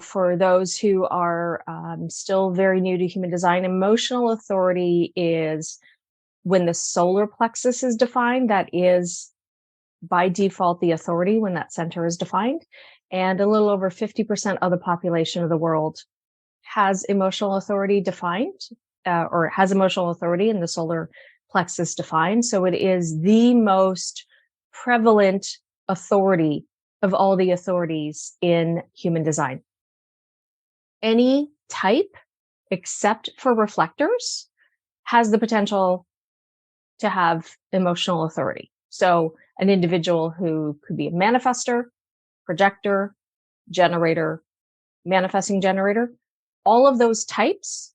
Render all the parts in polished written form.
For those who are still very new to human design, emotional authority is when the solar plexus is defined. That is by default the authority when that center is defined. And a little over 50% of the population of the world has emotional authority defined, or has emotional authority in the solar plexus defined. So it is the most prevalent authority of all the authorities in human design. Any type, except for reflectors, has the potential to have emotional authority. So an individual who could be a manifester, projector, generator, manifesting generator, all of those types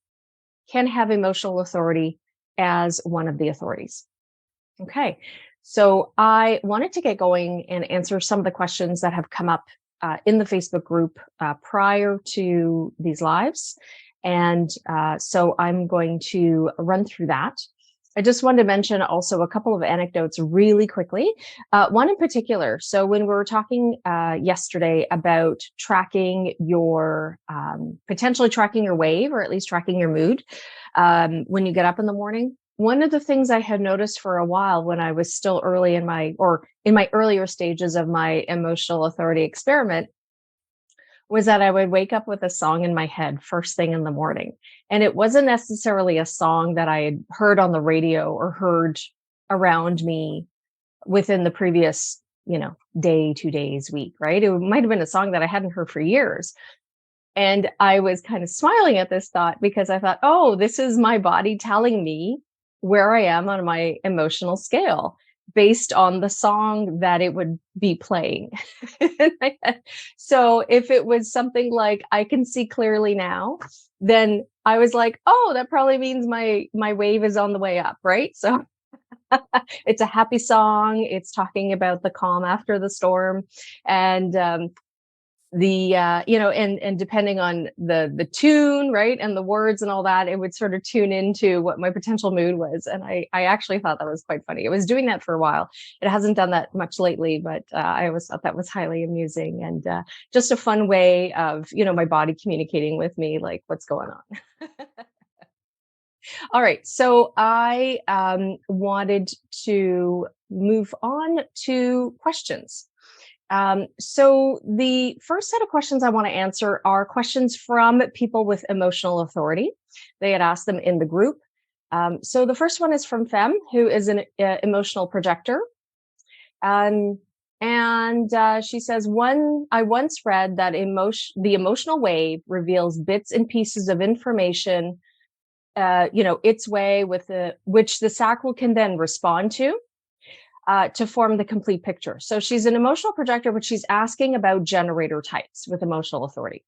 can have emotional authority as one of the authorities. Okay, so I wanted to get going and answer some of the questions that have come up in the Facebook group prior to these lives. And so I'm going to run through that. I just wanted to mention also a couple of anecdotes really quickly. One in particular. So when we were talking yesterday about tracking your, potentially tracking your wave, or at least tracking your mood when you get up in the morning, one of the things I had noticed for a while when I was still early in my earlier stages of my emotional authority experiment was that I would wake up with a song in my head first thing in the morning. And it wasn't necessarily a song that I had heard on the radio or heard around me within the previous, day, 2 days, week, right? It might have been a song that I hadn't heard for years. And I was kind of smiling at this thought because I thought, oh, this is my body telling me where I am on my emotional scale based on the song that it would be playing. So if it was something like I can see clearly now, then I was like, oh, that probably means my wave is on the way up, right? So it's a happy song. It's talking about the calm after the storm. And and depending on the tune, right, and the words and all that, it would sort of tune into what my potential mood was. And I actually thought that was quite funny. It was doing that for a while. It hasn't done that much lately, but I always thought that was highly amusing and just a fun way of my body communicating with me, like what's going on. All right, so I wanted to move on to questions. So the first set of questions I want to answer are questions from people with emotional authority. They had asked them in the group. So the first one is from Fem, who is an emotional projector. And she says, I once read that the emotional wave reveals bits and pieces of information, its way which the sacral can then respond to form the complete picture. So she's an emotional projector, but she's asking about generator types with emotional authority.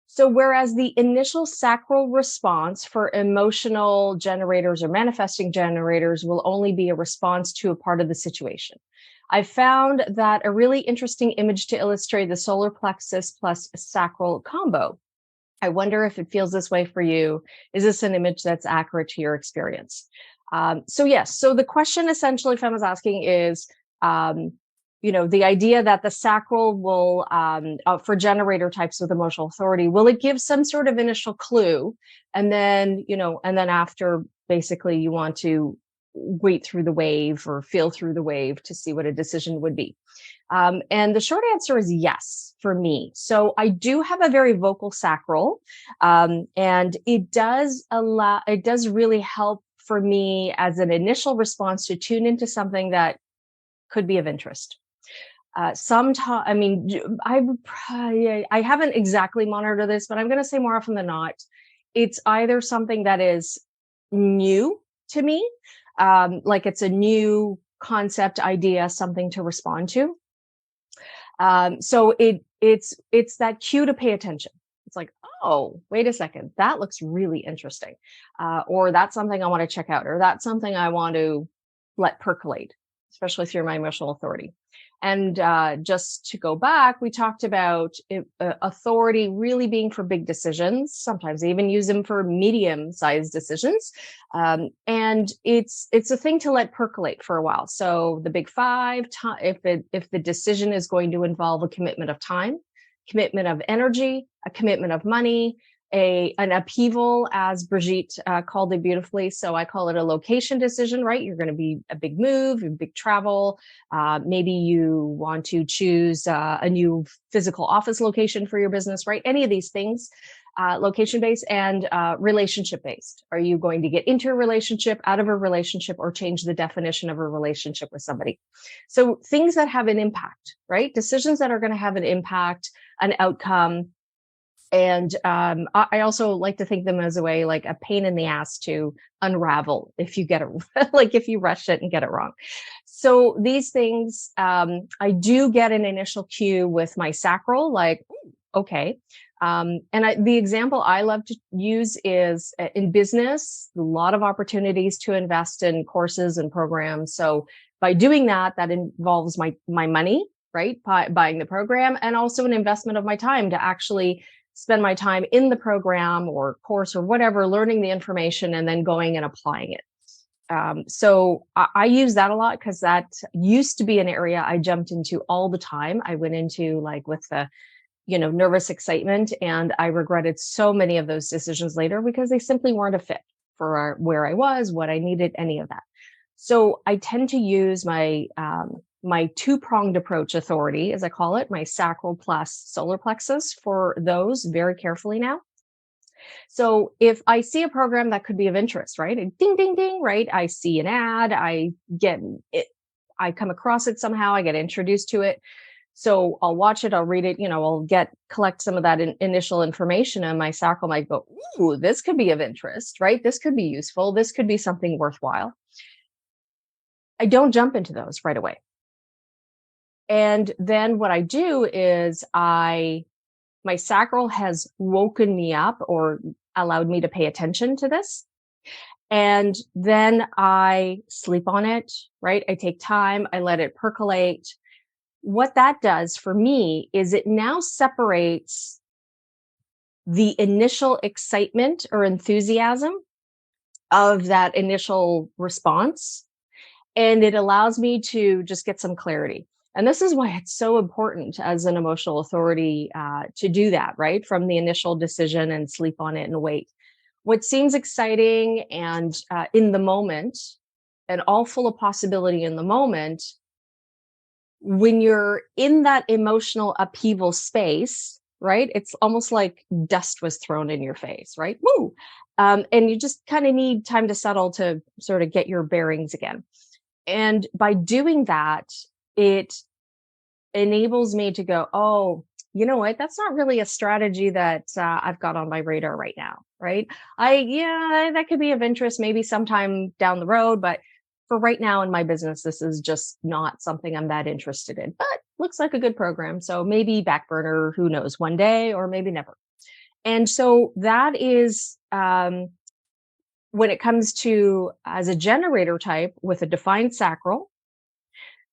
So whereas the initial sacral response for emotional generators or manifesting generators will only be a response to a part of the situation, I found that a really interesting image to illustrate the solar plexus plus sacral combo. I wonder if it feels this way for you. Is this an image that's accurate to your experience? So yes, so the question essentially Fem is asking is, the idea that the sacral will, for generator types with emotional authority, will it give some sort of initial clue? And then, after basically you want to wait through the wave or feel through the wave to see what a decision would be. And the short answer is yes for me. So I do have a very vocal sacral, and it does really help for me as an initial response to tune into something that could be of interest. Sometimes, I haven't exactly monitored this, but I'm going to say more often than not, it's either something that is new to me, like it's a new concept, idea, something to respond to. So it's that cue to pay attention. It's like, oh, wait a second, that looks really interesting. Or that's something I want to check out, or that's something I want to let percolate, especially through my emotional authority. And just to go back, we talked about authority really being for big decisions. Sometimes they even use them for medium-sized decisions. And it's a thing to let percolate for a while. So the big five, if the decision is going to involve a commitment of time, commitment of energy, a commitment of money, an upheaval, as Brigitte called it beautifully. So I call it a location decision, right? You're going to be a big move, a big travel. Maybe you want to choose a new physical office location for your business, right? Any of these things, location based and relationship based. Are you going to get into a relationship, out of a relationship, or change the definition of a relationship with somebody? So things that have an impact, right? Decisions that are going to have an impact, an outcome. And I also like to think them as a way, like a pain in the ass to unravel if you get it, like if you rush it and get it wrong. So these things, I do get an initial cue with my sacral, like, okay. The example I love to use is in business, a lot of opportunities to invest in courses and programs. So by doing that, that involves my money, right? Buying the program, and also an investment of my time to actually spend my time in the program or course or whatever, learning the information and then going and applying it. So I use that a lot because that used to be an area I jumped into all the time. I went into like with the, nervous excitement, and I regretted so many of those decisions later because they simply weren't a fit for where I was, what I needed, any of that. So I tend to use my two-pronged approach authority, as I call it, my sacral plus solar plexus, for those very carefully now. So if I see a program that could be of interest, right? And ding, ding, ding, right? I see an ad, I get it, I come across it somehow, I get introduced to it. So I'll watch it, I'll read it, I'll collect some of that initial information, and my sacral might go, ooh, this could be of interest, right? This could be useful. This could be something worthwhile. I don't jump into those right away. And then what I do is my sacral has woken me up or allowed me to pay attention to this. And then I sleep on it, right? I take time, I let it percolate. What that does for me is it now separates the initial excitement or enthusiasm of that initial response, and it allows me to just get some clarity. And this is why it's so important as an emotional authority to do that, right? From the initial decision and sleep on it and wait. What seems exciting and in the moment, and all full of possibility in the moment, when you're in that emotional upheaval space, right? It's almost like dust was thrown in your face, right? Woo! And you just kind of need time to settle to sort of get your bearings again. And by doing that, it enables me to go, oh, you know what? That's not really a strategy that I've got on my radar right now, right? That could be of interest maybe sometime down the road, but for right now in my business, this is just not something I'm that interested in, but looks like a good program. So maybe back burner, who knows, one day or maybe never. And so that is, when it comes to as a generator type with a defined sacral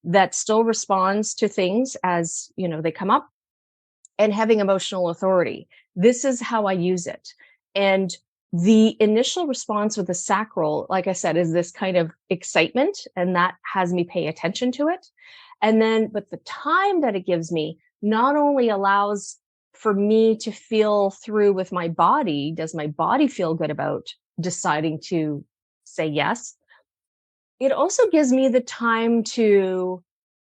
that still responds to things as, they come up, and having emotional authority. This is how I use it. And the initial response with the sacral, like I said, is this kind of excitement, and that has me pay attention to it. And then, but the time that it gives me not only allows for me to feel through with my body, does my body feel good about deciding to say yes? It also gives me the time to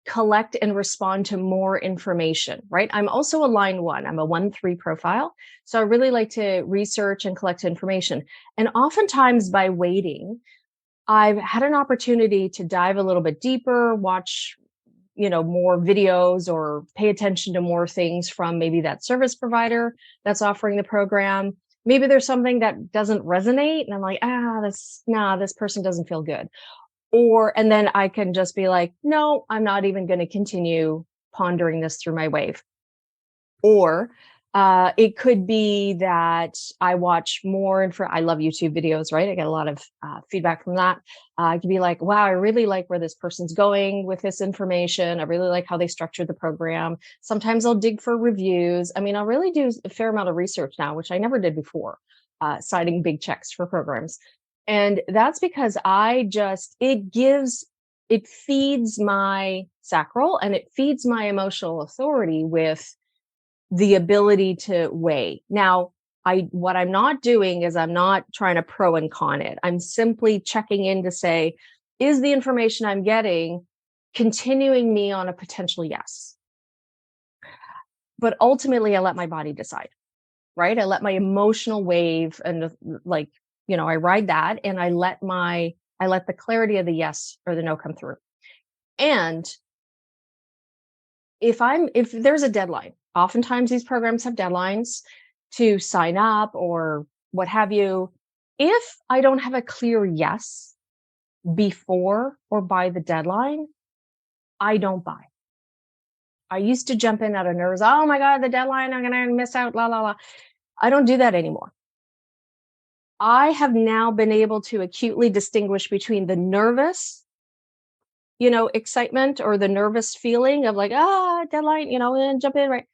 collect and respond to more information, right? I'm also a line 1. I'm a 1-3 profile. So I really like to research and collect information. And oftentimes by waiting, I've had an opportunity to dive a little bit deeper, watch, more videos or pay attention to more things from maybe that service provider that's offering the program. Maybe there's something that doesn't resonate and I'm like, this person doesn't feel good. And then I can just be like, no, I'm not even going to continue pondering this through my wave. Or it could be that I watch more I love YouTube videos, right? I get a lot of feedback from that. I could be like, wow, I really like where this person's going with this information. I really like how they structured the program. Sometimes I'll dig for reviews. I mean, I'll really do a fair amount of research now, which I never did before, citing big checks for programs. And that's because it feeds my sacral and it feeds my emotional authority with the ability to weigh. Now, what I'm not doing is I'm not trying to pro and con it. I'm simply checking in to say, is the information I'm getting continuing me on a potential yes? But ultimately, I let my body decide, right? I let my emotional wave and like, I ride that and I let the clarity of the yes or the no come through. And if there's a deadline, oftentimes these programs have deadlines to sign up or what have you. If I don't have a clear yes before or by the deadline, I don't buy. I used to jump in out of nerves. Oh my God, the deadline, I'm going to miss out, la, la, la. I don't do that anymore. I have now been able to acutely distinguish between the nervous, excitement or the nervous feeling of like, deadline, and jump in, right?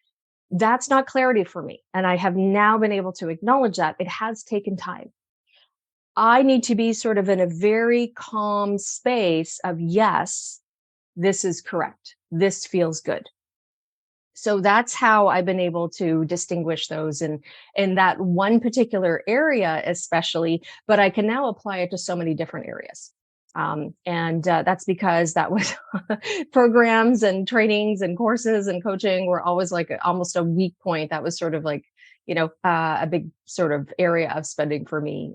That's not clarity for me. And I have now been able to acknowledge that it has taken time. I need to be sort of in a very calm space of, yes, this is correct. This feels good. So that's how I've been able to distinguish those in that one particular area, especially, but I can now apply it to so many different areas. And that's because that was programs and trainings and courses and coaching were always like almost a weak point. That was sort of like, a big sort of area of spending for me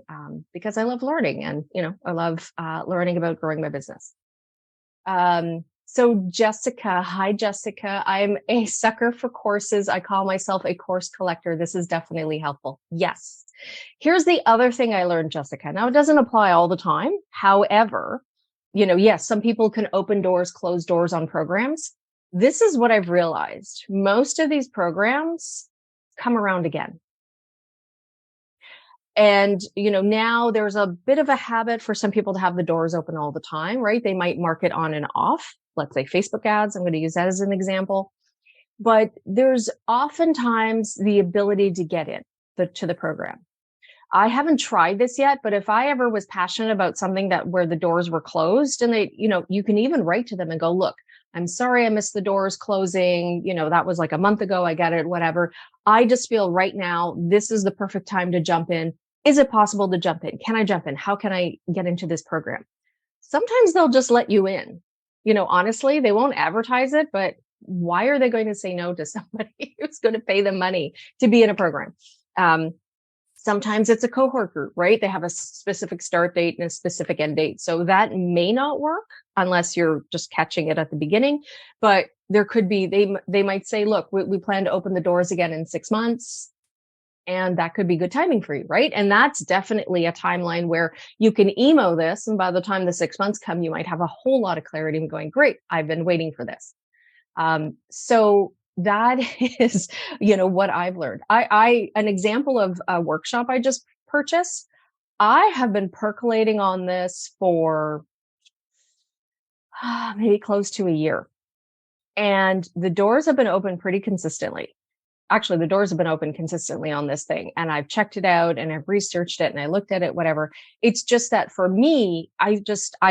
because I love learning and, I love learning about growing my business. So Jessica, hi Jessica. I'm a sucker for courses. I call myself a course collector. This is definitely helpful. Yes. Here's the other thing I learned, Jessica. Now it doesn't apply all the time. However, yes, some people can open doors, close doors on programs. This is what I've realized. Most of these programs come around again. And, now there's a bit of a habit for some people to have the doors open all the time, right? They might mark it on and off. Let's say Facebook ads. I'm going to use that as an example. But there's oftentimes the ability to get in to the program. I haven't tried this yet, but if I ever was passionate about something where the doors were closed and they, you can even write to them and go, look, I'm sorry I missed the doors closing. That was like a month ago. I get it, whatever. I just feel right now, this is the perfect time to jump in. Is it possible to jump in? Can I jump in? How can I get into this program? Sometimes they'll just let you in. Honestly, they won't advertise it, but why are they going to say no to somebody who's going to pay them money to be in a program? Sometimes it's a cohort group, right? They have a specific start date and a specific end date. So that may not work unless you're just catching it at the beginning. But there could be, they might say, look, we plan to open the doors again in 6 months. And that could be good timing for you, right? And that's definitely a timeline where you can emo this. And by the time the 6 months come, you might have a whole lot of clarity and going, great, I've been waiting for this. So that is, what I've learned. An example of a workshop I just purchased. I have been percolating on this for maybe close to a year. And the doors have been open pretty consistently. Actually, the doors have been open consistently on this thing. And I've checked it out and I've researched it and I looked at it, whatever. It's just that for me, I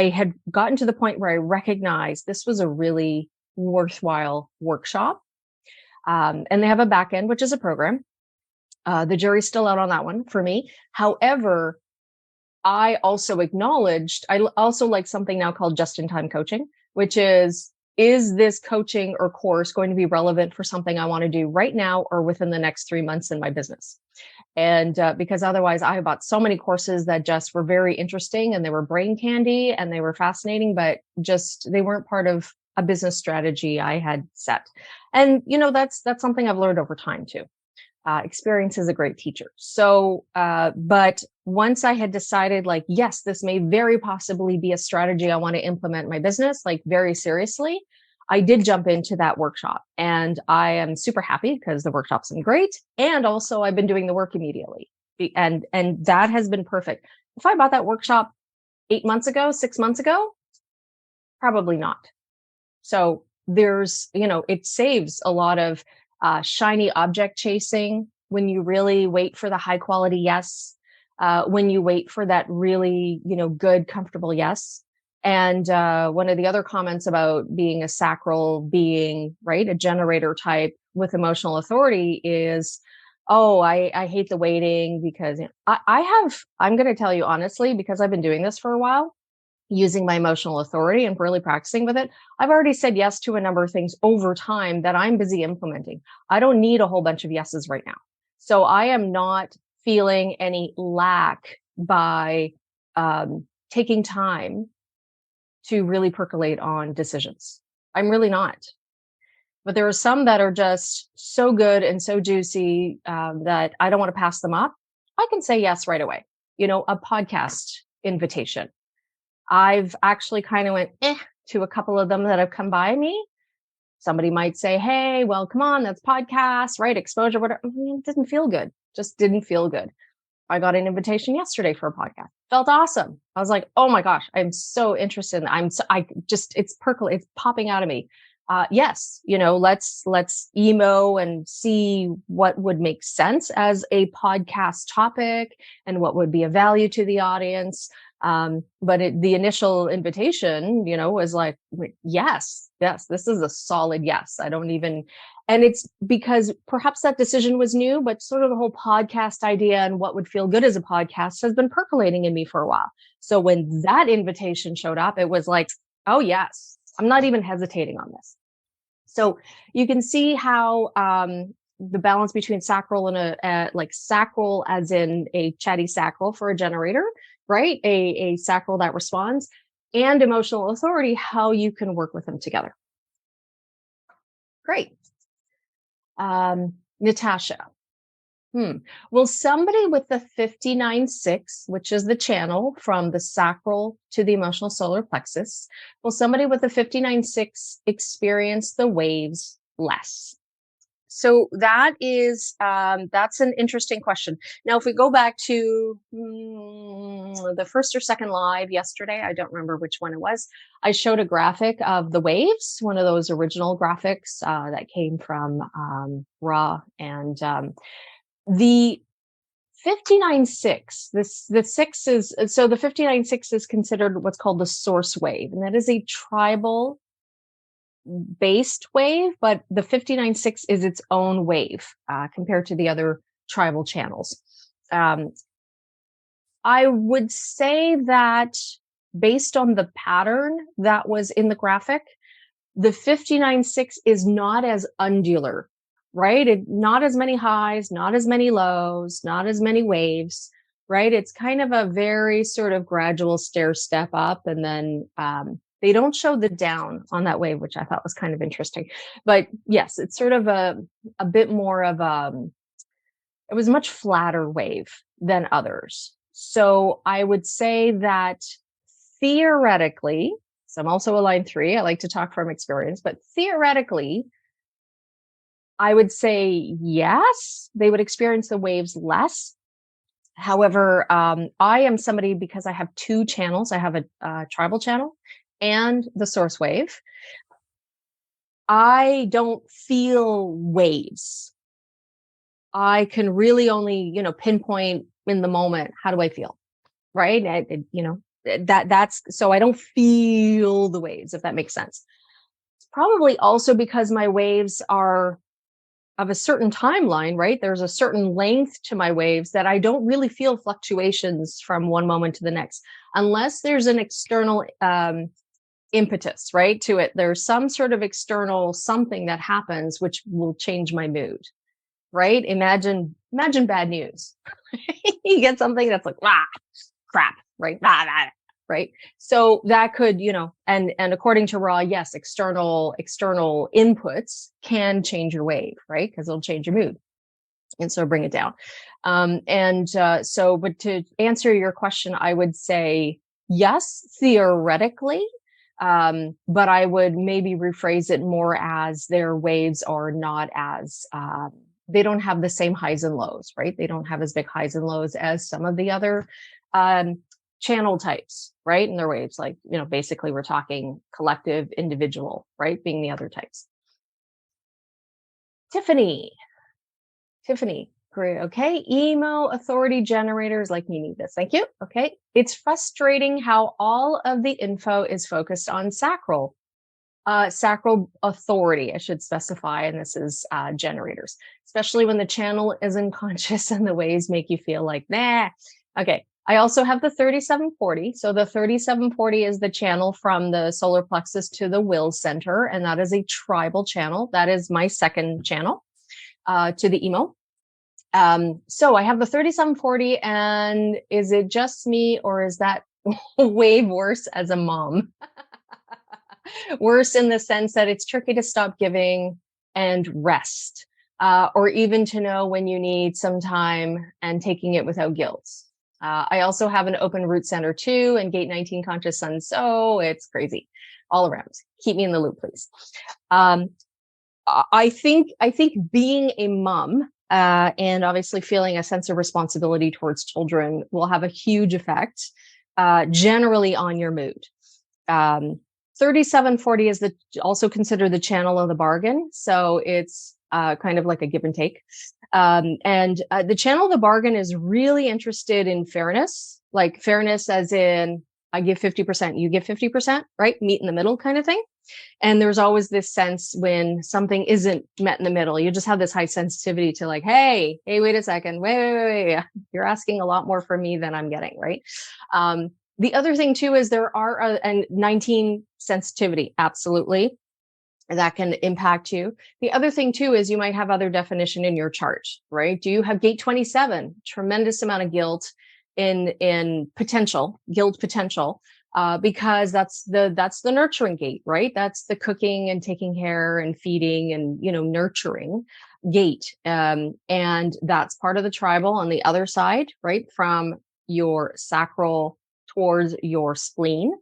had gotten to the point where I recognized this was a really worthwhile workshop. And they have a back end, which is a program. The jury's still out on that one for me. However, I also like something now called just-in-time coaching, which is this coaching or course going to be relevant for something I want to do right now or within the next 3 months in my business? And because otherwise I bought so many courses that just were very interesting and they were brain candy and they were fascinating, but just they weren't part of a business strategy I had set. And, that's something I've learned over time too. Experience is a great teacher. So, but once I had decided like, yes, this may very possibly be a strategy I want to implement in my business, like very seriously, I did jump into that workshop and I am super happy because the workshop's been great. And also I've been doing the work immediately and that has been perfect. If I bought that workshop 8 months ago, 6 months ago, probably not. So there's, it saves a lot of shiny object chasing when you really wait for the high quality yes, when you wait for that really, good, comfortable yes. And one of the other comments about being a sacral being, right, a generator type, with emotional authority is, oh, I hate the waiting because I'm going to tell you honestly, because I've been doing this for a while, using my emotional authority and really practicing with it, I've already said yes to a number of things over time that I'm busy implementing. I don't need a whole bunch of yeses right now. So I am not feeling any lack by taking time to really percolate on decisions. I'm really not. But there are some that are just so good and so juicy that I don't want to pass them up. I can say yes right away. A podcast invitation. I've actually kind of went to a couple of them that have come by me. Somebody might say, hey, well, come on, that's podcast, right? Exposure, whatever. It didn't feel good. Just didn't feel good. I got an invitation yesterday for a podcast. Felt awesome. I was like, oh my gosh, I'm so interested. It's popping out of me. Yes, let's emo and see what would make sense as a podcast topic and what would be of value to the audience. But the initial invitation, was like, yes, this is a solid yes. And it's because perhaps that decision was new, but sort of the whole podcast idea and what would feel good as a podcast has been percolating in me for a while. So when that invitation showed up, it was like, oh yes, I'm not even hesitating on this. So you can see how the balance between sacral and like sacral as in a chatty sacral for a generator, right? A sacral that responds, and emotional authority, how you can work with them together. Great. Natasha. Will somebody with the 59.6, which is the channel from the sacral to the emotional solar plexus, will somebody with the 59.6 experience the waves less? So that's an interesting question. Now, if we go back to the first or second live yesterday, I don't remember which one it was, I showed a graphic of the waves, one of those original graphics that came from Ra, and the 59.6, the 6 is, so the 59.6 is considered what's called the source wave, and that is a tribal based wave, but the 59.6 is its own wave compared to the other tribal channels. I would say that based on the pattern that was in the graphic, the 59.6 is not as undular, right? Not as many highs, not as many lows, not as many waves, right? It's kind of a very sort of gradual stair step up, and then they don't show the down on that wave, which I thought was kind of interesting. But yes, it's sort of a bit more of it was a much flatter wave than others. So I would say that theoretically, so I'm also a line 3, I like to talk from experience, but theoretically, I would say yes, they would experience the waves less. However, I am somebody, because I have 2 channels. I have a tribal channel and the source wave. I don't feel waves. I can really only, pinpoint in the moment, how do I feel? Right? That's so I don't feel the waves, if that makes sense. It's probably also because my waves are of a certain timeline, right? There's a certain length to my waves that I don't really feel fluctuations from one moment to the next, unless there's an external impetus, right, to it. There's some sort of external something that happens which will change my mood, right? Imagine bad news. You get something that's like, crap, right? Right. So that could, and according to Ra, yes, external inputs can change your wave, right? Because it'll change your mood. And so bring it down. But to answer your question, I would say yes, theoretically, but I would maybe rephrase it more as their waves are not as, they don't have the same highs and lows, right? They don't have as big highs and lows as some of the other channel types, right? And their waves, like, basically we're talking collective, individual, right? Being the other types. Tiffany, great. Okay. Emo authority generators like me need this. Thank you. Okay. It's frustrating how all of the info is focused on sacral. Sacral authority, I should specify, and this is generators, especially when the channel is unconscious and the waves make you feel like, nah. Okay. I also have the 3740. So the 3740 is the channel from the solar plexus to the will center, and that is a tribal channel. That is my second channel to the emo. So I have the 3740, and is it just me, or is that way worse as a mom? Worse in the sense that it's tricky to stop giving and rest, or even to know when you need some time and taking it without guilt. I also have an open root center too, and gate 19 conscious sun. So it's crazy all around. Keep me in the loop, please. I think being a mom, and obviously feeling a sense of responsibility towards children will have a huge effect, generally on your mood. 3740 is also considered the channel of the bargain. So it's kind of like a give and take. And the channel of the bargain is really interested in fairness, like fairness as in I give 50%, you give 50%, right? Meet in the middle kind of thing. And there's always this sense when something isn't met in the middle, you just have this high sensitivity to like, hey, wait a second, wait. You're asking a lot more from me than I'm getting, right? The other thing too is there are and 19 sensitivity, absolutely, that can impact you. The other thing too is you might have other definition in your chart, right? Do you have gate 27? Tremendous amount of guilt in potential, guilt potential, because that's the nurturing gate, right? That's the cooking and taking care and feeding and nurturing gate, and that's part of the tribal on the other side, right, from your sacral towards your spleen.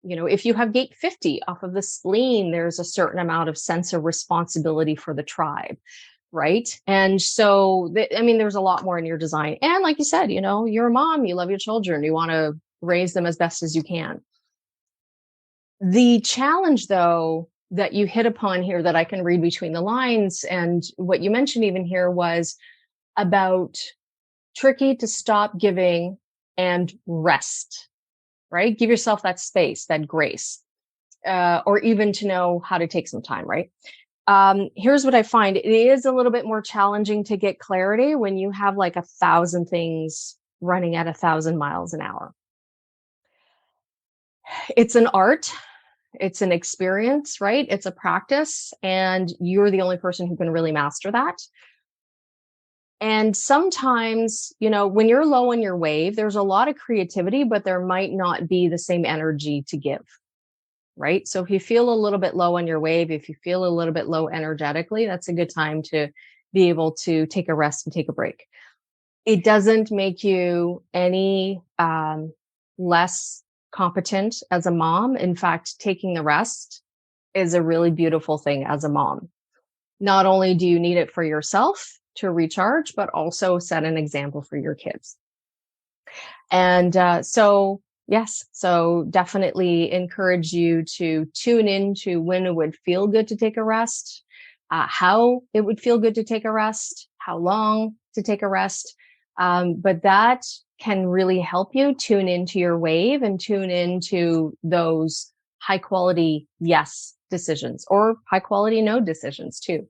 If you have gate 50 off of the spleen, there's a certain amount of sense of responsibility for the tribe, right? And so, there's a lot more in your design. And like you said, you're a mom, you love your children, you want to raise them as best as you can. The challenge, though, that you hit upon here that I can read between the lines, and what you mentioned even here was about tricky to stop giving and rest, right? Give yourself that space, that grace, or even to know how to take some time, right? Here's what I find. It is a little bit more challenging to get clarity when you have like 1,000 things running at 1,000 miles an hour. It's an art. It's an experience, right? It's a practice, and you're the only person who can really master that. And sometimes, when you're low on your wave, there's a lot of creativity, but there might not be the same energy to give, right? So if you feel a little bit low on your wave, if you feel a little bit low energetically, that's a good time to be able to take a rest and take a break. It doesn't make you any less competent as a mom. In fact, taking the rest is a really beautiful thing as a mom. Not only do you need it for yourself to recharge, but also set an example for your kids. And so definitely encourage you to tune into when it would feel good to take a rest, how it would feel good to take a rest, how long to take a rest. But that can really help you tune into your wave and tune into those high quality yes decisions, or high quality no decisions too.